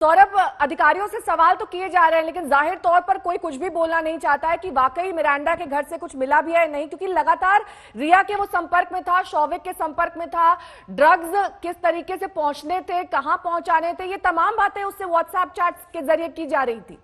सौरभ, अधिकारियों से सवाल तो किए जा रहे हैं लेकिन जाहिर तौर पर कोई कुछ भी बोलना नहीं चाहता है कि वाकई मिरांडा के घर से कुछ मिला भी है नहीं, क्योंकि लगातार रिया के वो संपर्क में था, शौविक के संपर्क में था, ड्रग्स किस तरीके से पहुंचने थे, कहां पहुंचाने थे, ये तमाम बातें उससे व्हाट्सएप चैट के जरिए की जा रही थी।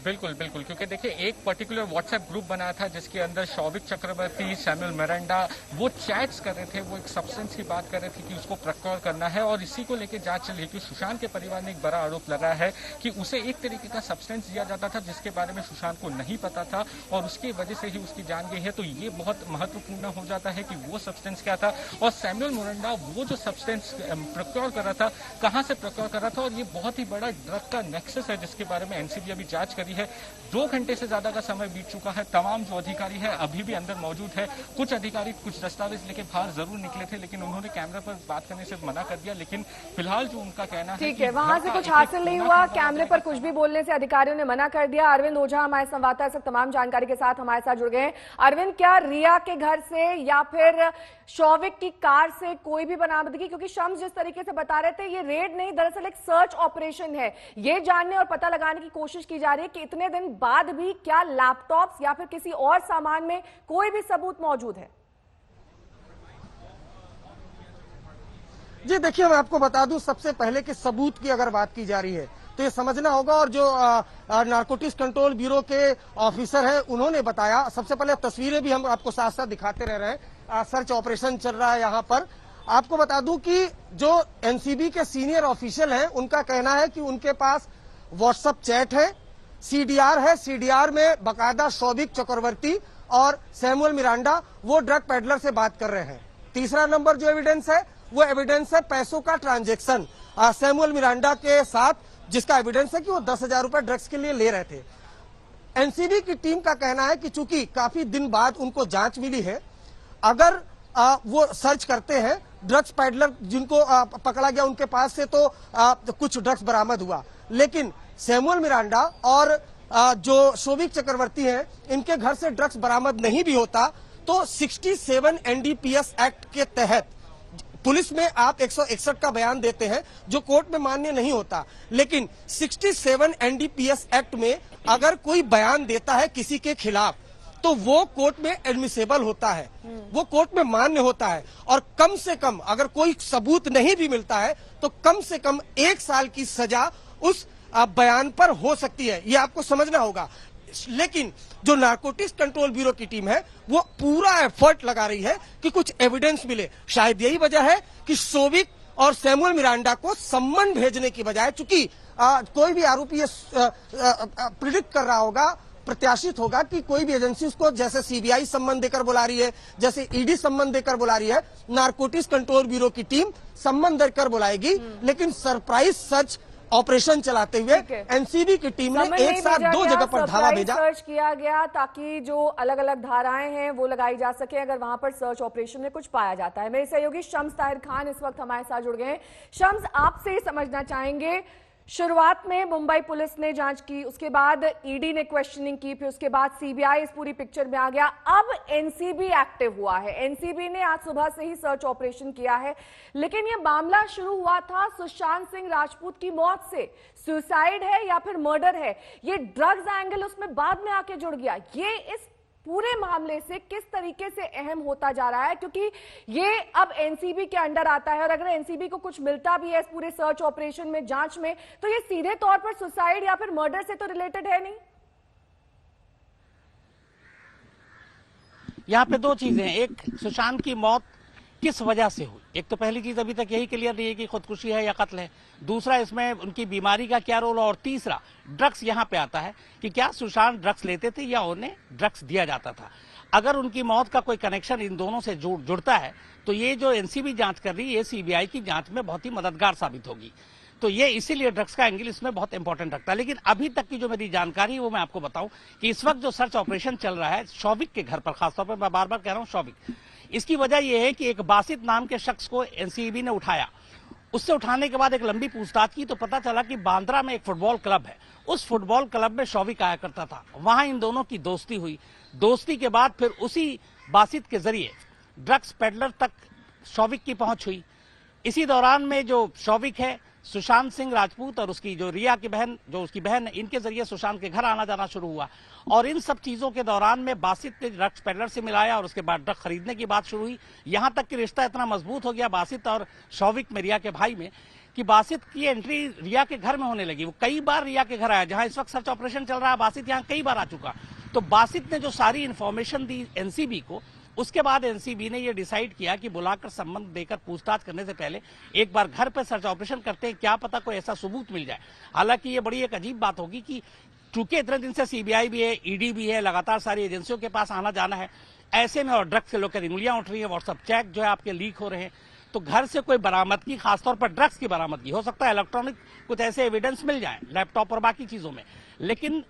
बिल्कुल बिल्कुल, क्योंकि देखिए एक पर्टिकुलर व्हाट्सएप ग्रुप बना था जिसके अंदर शौविक चक्रवर्ती, सैमुअल मिरांडा वो चैट्स कर रहे थे, वो एक सब्सटेंस की बात कर रहे थे कि उसको प्रोक्योर करना है और इसी को लेकर जांच चल रही है। सुशांत के परिवार ने एक बड़ा आरोप लगाया है कि उसे एक तरीके का सब्सटेंस दिया जाता था जिसके बारे में सुशांत को नहीं पता था और उसकी वजह से ही उसकी जान गई है। तो ये बहुत महत्वपूर्ण हो जाता है कि वो सब्सटेंस क्या था और सैमुअल मिरांडा वो जो सब्सटेंस प्रोक्योर कर रहा था कहां से प्रोक्योर कर रहा था, और ये बहुत ही बड़ा ड्रग का नेक्सस है जिसके बारे में एनसीबी अभी जांच करी है। 2 घंटे से ज्यादा का समय बीत चुका है, तमाम जो अधिकारी है अभी भी अंदर मौजूद है। कुछ अधिकारी कुछ दस्तावेज लेके बाहर जरूर निकले थे लेकिन उन्होंने कैमरे पर बात करने से मना कर दिया। लेकिन फिलहाल जो उनका कहना है ठीक है, वहां से कुछ हासिल नहीं हुआ, कैमरे पर कुछ भी बोलने से अधिकारियों ने मना कर दिया। अरविंद ओझा हमारे संवाददाता इस वक्त तमाम जानकारी के साथ हमारे साथ जुड़ गए हैं। अरविंद, क्या रिया के घर से या फिर शौविक की कार से कोई भी बरामदगी, क्योंकि शम्स जिस तरीके से बता रहे थे ये रेड नहीं दरअसल एक सर्च ऑपरेशन है, ये जानने और पता लगाने की कोशिश की जा रही है कि इतने दिन बाद भी क्या लैपटॉप्स या फिर किसी और सामान में कोई भी सबूत मौजूद है। जी देखिए, मैं आपको बता दूं सबसे पहले कि सबूत की अगर बात की जा रही है तो ये समझना होगा, और जो नारकोटिक्स कंट्रोल ब्यूरो के ऑफिसर हैं उन्होंने बताया। सबसे पहले तस्वीरें भी हम आपको साथ साथ दिखाते रह रहे हैं, सर्च ऑपरेशन चल रहा है यहाँ पर। आपको बता दूं कि जो एनसीबी के सीनियर ऑफिशियल हैं उनका कहना है कि उनके पास व्हाट्सएप चैट है, सीडीआर है, सीडीआर में बाकायदा शौविक चक्रवर्ती और सैमुअल मिरांडा वो ड्रग पेडलर से बात कर रहे हैं। तीसरा नंबर जो एविडेंस है वो एविडेंस है पैसों का ट्रांजैक्शन सैमुअल मिरांडा के साथ, जिसका एविडेंस है कि वो 10,000 रुपए ड्रग्स के लिए ले रहे थे। एनसीबी की टीम का कहना है कि चूंकि काफी दिन बाद उनको जांच मिली है, अगर वो सर्च करते हैं ड्रग्स पेडलर जिनको पकड़ा गया उनके पास से तो कुछ ड्रग्स बरामद हुआ, लेकिन सैमुअल मिरांडा और जो शौविक चक्रवर्ती हैं इनके घर से ड्रग्स बरामद नहीं भी होता तो 67 एनडीपीएस एक्ट के तहत पुलिस में आप 161 का बयान देते हैं जो कोर्ट में मान्य नहीं होता, लेकिन 67 एनडीपीएस एक्ट में अगर कोई बयान देता है किसी के खिलाफ तो वो कोर्ट में एडमिसेबल होता है, वो कोर्ट में मान्य होता है। और कम से कम अगर कोई सबूत नहीं भी मिलता है तो कम से कम 1 साल की सजा उस बयान पर हो सकती है, ये आपको समझना होगा। लेकिन जो नारकोटिक्स कंट्रोल ब्यूरो की टीम है वो पूरा एफर्ट लगा रही है कि कुछ एविडेंस मिले। शायद यही वजह है कि शौविक और सैमुअल मिरांडा को सम्मन भेजने की बजाय, चूंकि कोई भी आरोपी ये प्रिडिक्ट कर रहा होगा, प्रत्याशित होगा कि कोई भी एजेंसी उसको जैसे सीबीआई सम्मन देकर बुला रही है, जैसे ईडी सम्मन देकर बुला रही है, नारकोटिक्स कंट्रोल ब्यूरो की टीम सम्मन देकर बुलाएगी। लेकिन सरप्राइज सर्च ऑपरेशन चलाते हुए एनसीबी की टीम ने एक साथ 2 जगह पर धावा भेजा। सर्च किया गया ताकि जो अलग अलग धाराएं हैं वो लगाई जा सके अगर वहां पर सर्च ऑपरेशन में कुछ पाया जाता है। मेरे सहयोगी शम्स ताहिर खान इस वक्त हमारे साथ जुड़ गए हैं। शम्स, आपसे समझना चाहेंगे, शुरुआत में मुंबई पुलिस ने जांच की, उसके बाद ईडी ने क्वेश्चनिंग की, फिर उसके बाद सीबीआई इस पूरी पिक्चर में आ गया, अब एनसीबी एक्टिव हुआ है। एनसीबी ने आज सुबह से ही सर्च ऑपरेशन किया है, लेकिन यह मामला शुरू हुआ था सुशांत सिंह राजपूत की मौत से। सुसाइड है या फिर मर्डर है, ये ड्रग्स एंगल उसमें बाद में आके जुड़ गया। ये इस पूरे मामले से किस तरीके से अहम होता जा रहा है, क्योंकि ये अब एनसीबी के अंडर आता है और अगर एनसीबी को कुछ मिलता भी है इस पूरे सर्च ऑपरेशन में, जांच में, तो ये सीधे तौर पर सुसाइड या फिर मर्डर से तो रिलेटेड है नहीं। यहाँ पे 2 चीजें हैं, एक सुशांत की मौत किस वजह से हुई, एक तो पहली चीज अभी तक यही क्लियर नहीं है कि खुदकुशी है या कत्ल है, दूसरा इसमें उनकी बीमारी का क्या रोल, और तीसरा ड्रग्स यहाँ पे आता है कि क्या सुशांत ड्रग्स लेते थे या उन्हें ड्रग्स दिया जाता था। अगर उनकी मौत का कोई कनेक्शन इन दोनों से जुड़ता है तो ये जो एनसीबी जांच कर रही है ये सीबीआई की जांच में बहुत ही मददगार साबित होगी। तो ये इसीलिए ड्रग्स का एंगल इसमें बहुत इंपॉर्टेंट रखता है। लेकिन अभी तक की जो मेरी जानकारी है वो मैं आपको बताऊं कि इस वक्त जो सर्च ऑपरेशन चल रहा है शौविक के घर पर, खासतौर पर मैं बार बार कह रहा हूं शौविक, इसकी वजह यह है कि एक बासित नाम के शख्स को एनसीबी ने उठाया, उससे उठाने के बाद एक लंबी पूछताछ की तो पता चला कि बांद्रा में एक फुटबॉल क्लब है, उस फुटबॉल क्लब में शौविक आया करता था, वहां इन दोनों की दोस्ती हुई। दोस्ती के बाद फिर उसी बासित के जरिए ड्रग्स पेडलर तक शौविक की पहुंच हुई। इसी दौरान में जो शौविक है, सुशांत सिंह राजपूत और उसकी जो रिया की बहन, जो उसकी बहन है, इनके जरिए सुशांत के घर आना जाना शुरू हुआ। और इन सब चीजों के दौरान में बासित ने ड्रग्स पेडलर से मिलाया और उसके बाद ड्रग खरीदने की बात शुरू हुई। यहां तक कि रिश्ता इतना मजबूत हो गया बासित और शौविक में, रिया के भाई में, कि बासित की एंट्री रिया के घर में होने लगी। वो कई बार रिया के घर आया, जहां इस वक्त सर्च ऑपरेशन चल रहा है, बासित यहां कई बार आ चुका। तो बासित ने जो सारी इंफॉर्मेशन दी एनसीबी को, उसके बाद एनसीबी ने यह डिसाइड किया कि बुलाकर संबंध देकर पूछताछ करने से पहले एक बार घर पर सर्च ऑपरेशन करते हैं, क्या पता कोई ऐसा सबूत मिल जाए। हालांकि ये बड़ी एक अजीब बात होगी कि चूंकि इतने दिन से सीबीआई भी है, ईडी भी है, लगातार सारी एजेंसियों के पास आना जाना है, ऐसे में और ड्रग्स के लोग उंगलियां उठ रही है, व्हाट्सएप चैट जो है आपके लीक हो रहे हैं, तो घर से कोई बरामदगी, खासतौर पर ड्रग्स की बरामदगी, हो सकता है इलेक्ट्रॉनिक कुछ ऐसे एविडेंस मिल जाए लैपटॉप और बाकी चीजों में, लेकिन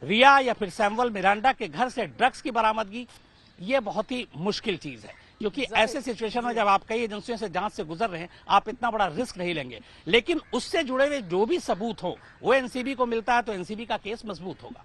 रिया या फिर सैमुअल मिरांडा के घर से ड्रग्स की बरामदगी ये बहुत ही मुश्किल चीज है। क्योंकि ऐसे सिचुएशन में जब आप कई एजेंसियों से जांच से गुजर रहे हैं, आप इतना बड़ा रिस्क नहीं लेंगे। लेकिन उससे जुड़े हुए जो भी सबूत हो वो एनसीबी को मिलता है तो एनसीबी का केस मजबूत होगा।